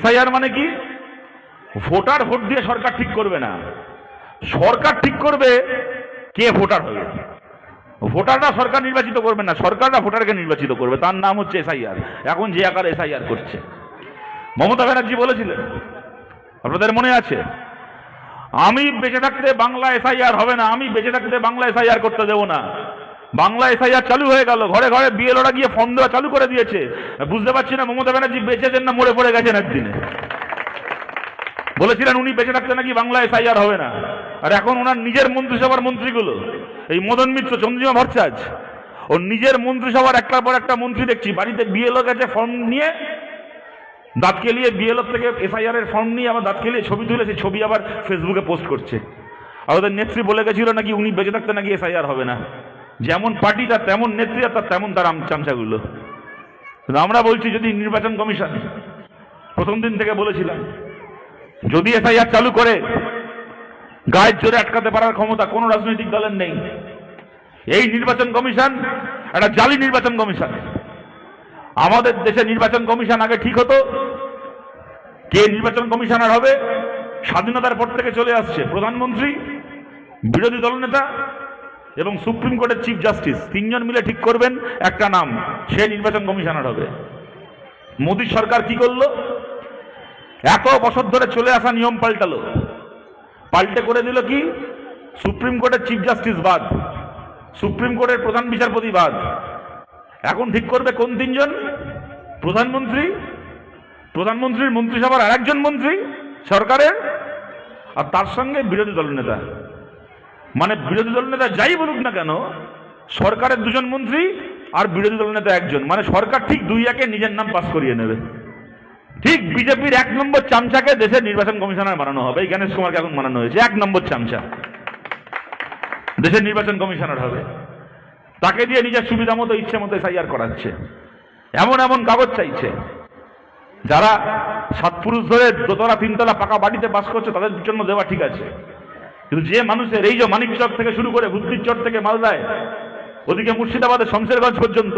SIR মানে কি? Voter vote দিয়ে সরকার ঠিক করবে না, সরকার ঠিক করবে কে ভোটার হবে। ভোটাররা সরকার নির্বাচিত করবে না, সরকাররা ভোটারকে নির্বাচিত করবে। তার নাম হচ্ছে এসআইআর। এখন যে আকারে এসআইআর করছে, মমতা ব্যানার্জি বলেছিলেন, আপনাদের মনে আছে, আমি বেঁচে থাকতে বাংলা এসআইআর হবে না, আমি বেঁচে থাকতে বাংলা এসআইআর করতে দেবো না। বাংলা এসআইআর চালু হয়ে গেল, ঘরে ঘরে বিএলওরা গিয়ে ফর্ম দেওয়া চালু করে দিয়েছে। বুঝতে পারছি না মমতা ব্যানার্জি বেঁচেছেন না মরে পড়ে গেছেন একদিনে। বলেছিলেন উনি বেঁচে থাকতে নাকি বাংলা এসআইআর হবে না, আর এখন ওনার নিজের মন্ত্রিসভার মন্ত্রীগুলো, এই মদন মিত্র, চন্দ্রিমা ভট্টাচার্য, ও নিজের মন্ত্রিসভার একটার পর একটা মন্ত্রী দেখছি বাড়িতে বিএলও কাছে ফর্ম নিয়ে দাঁত কেলিয়ে, বিএলও থেকে এসআইআর এর ফর্ম নিয়ে আবার দাঁত কেলিয়ে ছবি তুলে সেই ছবি আবার ফেসবুকে পোস্ট করছে। আর ওদের নেত্রী বলে গেছিল নাকি উনি বেঁচে থাকতে নাকি এসআইআর হবে না। যেমন পার্টি তার তেমন নেত্রী, আর তার তেমন তার চামচাগুলো। আমরা বলছি, যদি নির্বাচন কমিশন, প্রথম দিন থেকে বলেছিলাম, যদি এসআইআর চালু করে গায়ের জোরে আটকাতে পারার ক্ষমতা কোনো রাজনৈতিক দলের নেই। এই নির্বাচন কমিশন একটা জালি নির্বাচন কমিশন। আমাদের দেশে নির্বাচন কমিশন আগে ঠিক হতো, কে নির্বাচন কমিশনার হবে স্বাধীনতার পর থেকে চলে আসছে প্রধানমন্ত্রী, বিরোধী দলনেতা এবং সুপ্রিম কোর্টের চিফ জাস্টিস, তিনজন মিলে ঠিক করবেন একটা নাম, সে নির্বাচন কমিশনার হবে। মোদী সরকার কি করলো? এত বছর ধরে চলে আসা নিয়ম পাল্টালো, পাল্টে করে দিল কি, সুপ্রিম কোর্টের চিফ জাস্টিস বাদ, সুপ্রিম কোর্টের প্রধান বিচারপতি বাদ। এখন ঠিক করবে কোন তিনজন? প্রধানমন্ত্রী, প্রধানমন্ত্রীর মন্ত্রিসভার আর একজন মন্ত্রী সরকারের, আর তার সঙ্গে বিরোধী দলনেতা। মানে বিরোধী দলনেতা যাই বলুক না কেন, সরকারের দুজন মন্ত্রী আর বিরোধী দলনেতা একজন, মানে সরকার ঠিক দুই একে নিজের নাম পাস করিয়ে নেবে। ঠিক বিজেপির 1 নম্বর চামচাকে দেশের নির্বাচন কমিশনার বানানো হবে। এই গণেশ কুমারকে এখন বানানো হয়েছে 1 নম্বর চামচা, দেশের নির্বাচন কমিশনার হবে। তাকে দিয়ে নিজের সুবিধা মতো ইচ্ছে মতো এসআইআর করাচ্ছে। এমন এমন কাগজ চাইছে, যারা 7 পুরুষ ধরে দোতলা 3তলা পাকা বাড়িতে বাস করছে তাদের জন্য দেওয়া ঠিক আছে, কিন্তু যে মানুষের এই যে মানিকচক থেকে শুরু করে বুদ্ধিচর থেকে মালদায়, ওদিকে মুর্শিদাবাদের শমশেরগঞ্জ পর্যন্ত,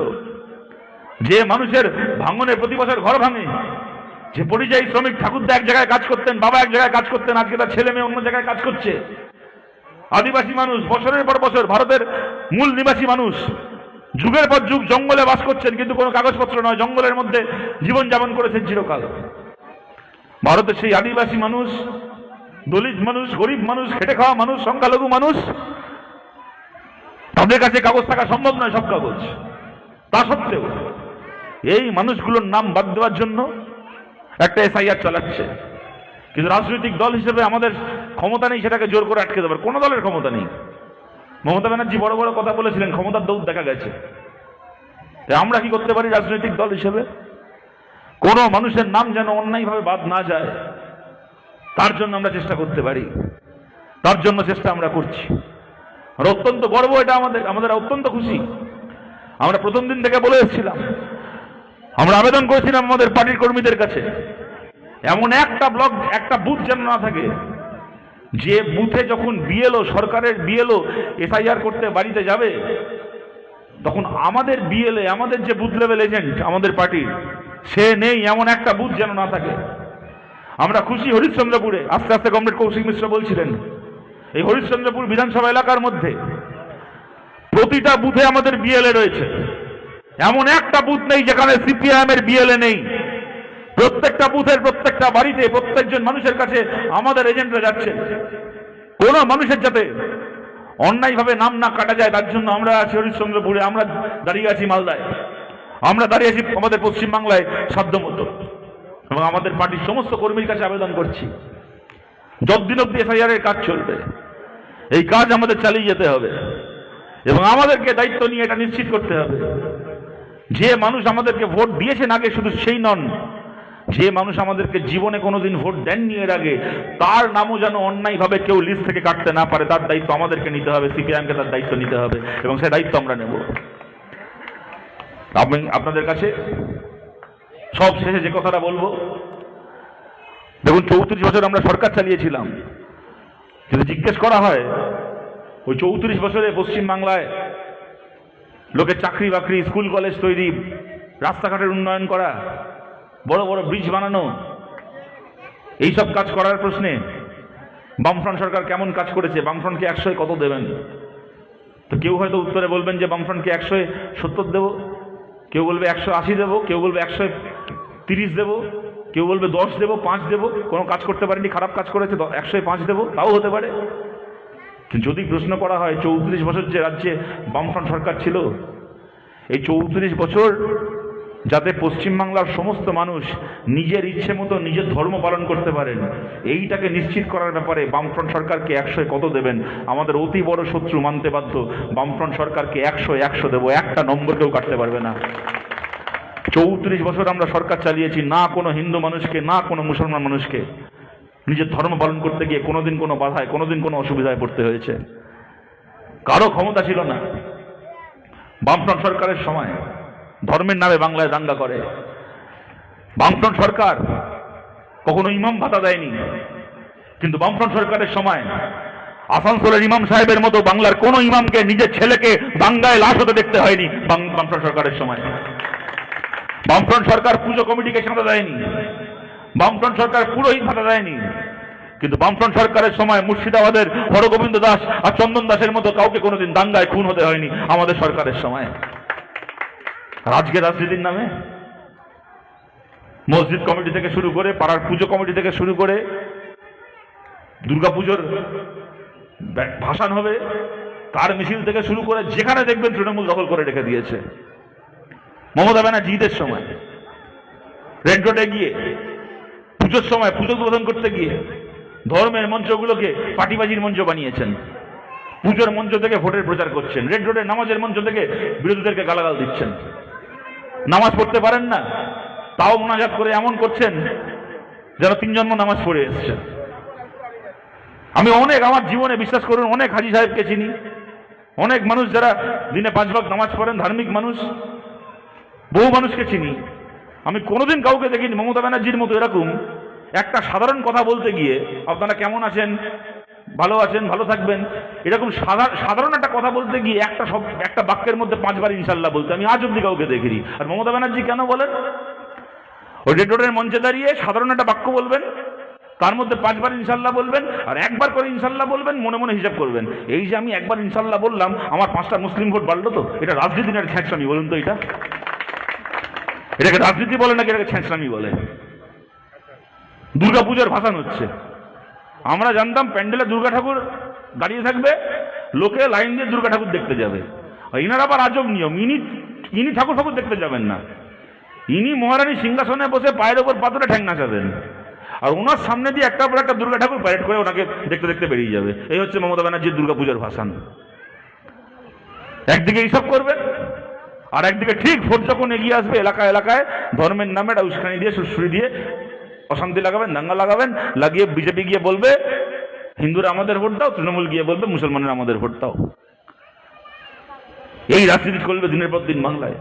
যে মানুষের ভাঙনে প্রতি বছর ঘর ভাঙে, যে পরিযায়ী শ্রমিক ঠাকুরদা এক জায়গায় কাজ করতেন, বাবা এক জায়গায় কাজ করতেন, আজকে তার ছেলে মেয়ে অন্য জায়গায় কাজ করছে। আদিবাসী মানুষ বছরের পর বছর, ভারতের মূল নিবাসী মানুষ যুগের পর যুগ জঙ্গলে বাস করছেন, কিন্তু কোনো কাগজপত্র নয়, জঙ্গলের মধ্যে জীবন যাপন করেছেন চিরকাল। ভারতের সেই আদিবাসী মানুষ, দলিত মানুষ, গরিব মানুষ, খেটে খাওয়া মানুষ, সংখ্যালঘু মানুষ, তাদের কাছে কাগজ থাকা সম্ভব নয়, সব কাগজ। তা সত্ত্বেও এই মানুষগুলোর নাম বাদ দেওয়ার জন্য একটা এসআইআর চালাচ্ছে। কিন্তু রাজনৈতিক দল হিসেবে আমাদের ক্ষমতা নেই সেটাকে জোর করে আটকে দেবার, কোনো দলের ক্ষমতা নেই। মমতা ব্যানার্জি বড় বড় কথা বলেছিলেন, ক্ষমতার দৌড় দেখা গেছে। আমরা কি করতে পারি রাজনৈতিক দল হিসেবে? কোনো মানুষের নাম যেন অন্যায়ভাবে বাদ না যায়, তার জন্য আমরা চেষ্টা করতে পারি, তার জন্য চেষ্টা আমরা করছি। আর অত্যন্ত গর্ব এটা আমাদের অত্যন্ত খুশি। আমরা প্রথম দিন থেকে বলে এসেছিলাম, আমরা আবেদন করেছিলাম আমাদের পার্টির কর্মীদের কাছে, এমন একটা ব্লক, একটা বুথ যেন না থাকে যে বুথে যখন বিএলও, সরকারের বিএলও এসআইআর করতে বাড়িতে যাবে, তখন আমাদের বিএলএ, আমাদের যে বুথ লেভেল এজেন্ট আমাদের পার্টির, সে নেই, এমন একটা বুথ যেন না থাকে। আমরা খুশি হরিশ্চন্দ্রপুরে, আস্তে আস্তে কমরেড কৌশিক মিশ্র বলছিলেন, এই হরিশ্চন্দ্রপুর বিধানসভা এলাকার মধ্যে প্রতিটা বুথে আমাদের বিএলএ রয়েছে। এমন একটা বুথ নেই যেখানে সিপিআইএম এর বিএলএ নেই। প্রত্যেকটা বুথের প্রত্যেকটা বাড়িতে, প্রত্যেকজন মানুষের কাছে আমাদের এজেন্টরা যাচ্ছে। কোন মানুষের যাতে অন্যায়ভাবে নাম না কাটা যায়, তার জন্য আমরা আছি হরিশ্চন্দ্রপুরে, আমরা দাঁড়িয়ে আছি মালদায়, আমরা দাঁড়িয়ে আছি আমাদের পশ্চিমবাংলায় সাধ্যমতো, এবং আমাদের পার্টির সমস্ত কর্মীর কাছে আবেদন করছি, যতদিন অব্দি এসআইআর এর কাজ চলবে, এই কাজ আমাদের চালিয়ে যেতে হবে। এবং আমাদেরকে দায়িত্ব নিয়ে এটা নিশ্চিত করতে হবে, যে মানুষ আমাদেরকে ভোট দিয়েছেন আগে, শুধু সেই নন, যে মানুষ আমাদেরকে জীবনে কোনোদিন ভোট দেননি এর আগে, তার নামও যেন অন্যায়ভাবে কেউ লিস্ট থেকে কাটতে না পারে, তার দায়িত্ব আমাদেরকে নিতে হবে, সিপিআইএমকে তার দায়িত্ব নিতে হবে, এবং সেই দায়িত্ব আমরা নেব। আমি আপনাদের কাছে সব শেষে যে কথাটা বলবো, দেখুন 34 বছর আমরা সরকার চালিয়েছিলাম। যদি জিজ্ঞেস করা হয়, ওই 34 বছরে পশ্চিমবাংলায় লোকের চাকরি বাকরি, স্কুল কলেজ তৈরি, রাস্তাঘাটের উন্নয়ন করা, বড় বড় ব্রিজ বানানো, এইসব কাজ করার প্রশ্নে বামফ্রন্ট সরকার কেমন কাজ করেছে, বামফ্রন্টকে 100-এ কত দেবেন? তো কেউ হয়তো উত্তরে বলবেন যে বামফ্রন্টকে 100-এ 70 দেবো, কেউ বলবে 180 দেবো, কেউ বলবে 130 দেবো, কেউ বলবে 10 দেবো, 5 দেবো, কোনো কাজ করতে পারেনি, খারাপ কাজ করেছে, 100-এ 5 দেবো, তাও হতে পারে। কিন্তু যদি প্রশ্ন করা হয় 34 বছর যে রাজ্যে বামফ্রন্ট সরকার ছিল, এই 34 বছর যাতে পশ্চিমবাংলার সমস্ত মানুষ নিজের ইচ্ছে মতো নিজের ধর্ম পালন করতে পারেন, এইটাকে নিশ্চিত করার ব্যাপারে বামফ্রন্ট সরকারকে 100-এ কত দেবেন? আমাদের অতি বড় শত্রু মানতে বাধ্য, বামফ্রন্ট সরকারকে 100-এ 100 দেবো, একটা নম্বর কেউ কাটতে পারবে না। 34 বছর আমরা সরকার চালিয়েছি, না কোনো হিন্দু মানুষকে, না কোনো মুসলমান মানুষকে নিজের ধর্ম পালন করতে গিয়ে কোনোদিন কোনো বাধায়, কোনোদিন কোনো অসুবিধায় পড়তে হয়েছে। কারো ক্ষমতা ছিল না। বামফ্রন্ট সরকারের সময় ধর্মের নামে বাংলায় দাঙ্গা করে। বামফ্রন্ট সরকার কখনো ইমাম ভাতা দেয়নি, কিন্তু বামফ্রন্ট সরকারের সময় আসানসোলের ইমাম সাহেবের মতো বাংলার কোন ইমামকে নিজের ছেলেকে দাঙ্গায় লাশ হতে দেখতে হয়নি বামফ্রন্ট সরকারের সময়। বামফ্রন্ট সরকার পুজো কমিটিকে চাঁদা দেয়নি, বামফ্রন্ট সরকার পুরোহিত ভাতা দেয়নি, কিন্তু বামফ্রন্ট সরকারের সময় মুর্শিদাবাদের হরগোবিন্দ দাস আর চন্দন দাসের মতো কাউকে কোনোদিন দাঙ্গায় খুন হতে হয়নি আমাদের সরকারের সময়। আজকে রাজনীতির নামে মসজিদ কমিটি থেকে শুরু করে, পাড়ার পুজো কমিটি থেকে শুরু করে, দুর্গাপুজোর ভাসান হবে তার মিছিল থেকে শুরু করে, যেখানে দেখবেন তৃণমূল দখল করে রেখে দিয়েছে। মমতা ব্যানার্জি ঈদের সময় রেড রোডে গিয়ে, পুজোর সময় পুজো উদ্বোধন করতে গিয়ে ধর্মের মঞ্চগুলোকে পাটিবাজির মঞ্চ বানিয়েছেন। পুজোর মঞ্চ থেকে ভোটের প্রচার করছেন, রেড রোডে নামাজের মঞ্চ থেকে বিরোধীদেরকে গালাগাল দিচ্ছেন। নামাজ পড়তে পারেন না, তাও মোনাজাত করে এমন করছেন যেন 3 জন্ম নামাজ পড়ে এসছেন। আমি অনেক, আমার জীবনে বিশ্বাস করুন, অনেক হাজী সাহেবকে চিনি, অনেক মানুষ যারা দিনে 5 ওয়াক্ত নামাজ পড়েন, ধার্মিক মানুষ, বহু মানুষকে চিনি। আমি কোনোদিন কাউকে দেখিনি মমতা ব্যানার্জির মতো এরকম একটা সাধারণ কথা বলতে গিয়ে, আপনারা কেমন আছেন, ভালো আছেন, ভালো থাকবেন, এরকম সাধারণ একটা কথা বলতে গিয়ে একটা বাক্যের মধ্যে 5 বার ইনশাল্লাহ বলতে আমি আজ অব্দি কাউকে দেখিনি। আর মমতা ব্যানার্জি কেন বলেন? ওই রেড রোডের মঞ্চে দাঁড়িয়ে সাধারণ একটা বাক্য বলবেন, তার মধ্যে 5 বার ইনশাল্লাহ বলবেন, আর একবার করে ইনশাল্লাহ বলবেন, মনে মনে হিসাব করবেন, এই যে আমি একবার ইনশাল্লাহ বললাম, আমার 5টা মুসলিম ভোট বাড়লো তো। এটা রাজনীতি না খ্যাঁচড়ামি? বলুন তো, এটাকে রাজনীতি বলে নাকি এটাকে খ্যাঁচড়ামি বলে? দুর্গাপুজোর ভাসান হচ্ছে, আমরা জানতাম প্যান্ডেলে দুর্গা ঠাকুর দাঁড়িয়ে থাকবে, লোকে লাইন দিয়ে দুর্গা ঠাকুর দেখতে যাবে। ইনার আবার আজব নিয়ম, ইনি ঠাকুর দেখতে যাবেন না, ইনি মহারানী সিংহাসনে বসে পায়ের ওপর পাথরে ঠ্যাং নাচাবেন, আর ওনার সামনে দিয়ে একটার পর একটা দুর্গা ঠাকুর প্যারেড করে ওনাকে দেখতে দেখতে বেরিয়ে যাবে। এই হচ্ছে মমতা ব্যানার্জির দুর্গাপুজোর ভাসান। একদিকে এইসব করবেন, আর একদিকে ঠিক ভোট যখন এগিয়ে আসবে, এলাকায় এলাকায় ধর্মের নামে একটা উস্কানি দিয়ে, সুরসুরি দিয়ে অশান্তি লাগাবেন, দাঙ্গা লাগাবেন, লাগিয়ে বিজেপি গিয়ে বলবে হিন্দুরা আমাদের ভোট দাও, তৃণমূল গিয়ে বলবে মুসলমানের আমাদের ভোট দাও। এই রাজনীতি করবে দিনের পর দিন বাংলায়।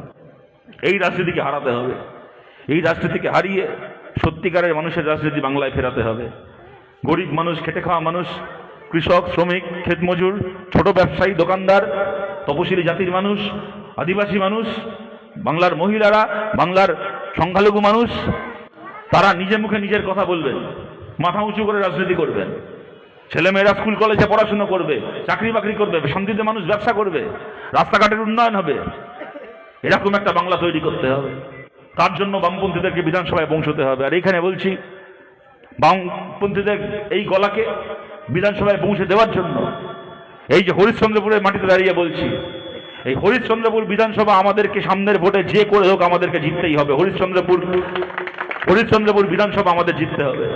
এই রাজনীতিকে হারাতে হবে, এই রাজনীতিকে হারিয়ে সত্যিকারের মানুষের রাজনীতি বাংলায় ফেরাতে হবে। গরিব মানুষ, খেটে খাওয়া মানুষ, কৃষক, শ্রমিক, ক্ষেতমজুর, ছোট ব্যবসায়ী, দোকানদার, তপশিলি জাতির মানুষ, আদিবাসী মানুষ, বাংলার মহিলারা, বাংলার সংখ্যালঘু মানুষ, তারা নিজে মুখে নিজের কথা বলবেন, মাথা উঁচু করে রাজনীতি করবেন। ছেলেমেয়েরা স্কুল কলেজে পড়াশোনা করবে, চাকরি বাকরি করবে, শান্তিতে মানুষ ব্যবসা করবে, রাস্তাঘাটের উন্নয়ন হবে। এরকম একটা বাংলা তৈরি করতে হবে। তার জন্য বামপন্থীদেরকে বিধানসভায় পৌঁছতে হবে। আর এইখানে বলছি, বামপন্থীদের এই গলাকে বিধানসভায় পৌঁছে দেওয়ার জন্য এই যে হরিশ্চন্দ্রপুরের মাটিতে দাঁড়িয়ে বলছি, এই হরিশ্চন্দ্রপুর বিধানসভা আমাদেরকে সামনের ভোটে যে করে হোক আমাদেরকে জিততেই হবে। হরিশ্চন্দ্রপুর বিধানসভা আমাদের জিততে হবে।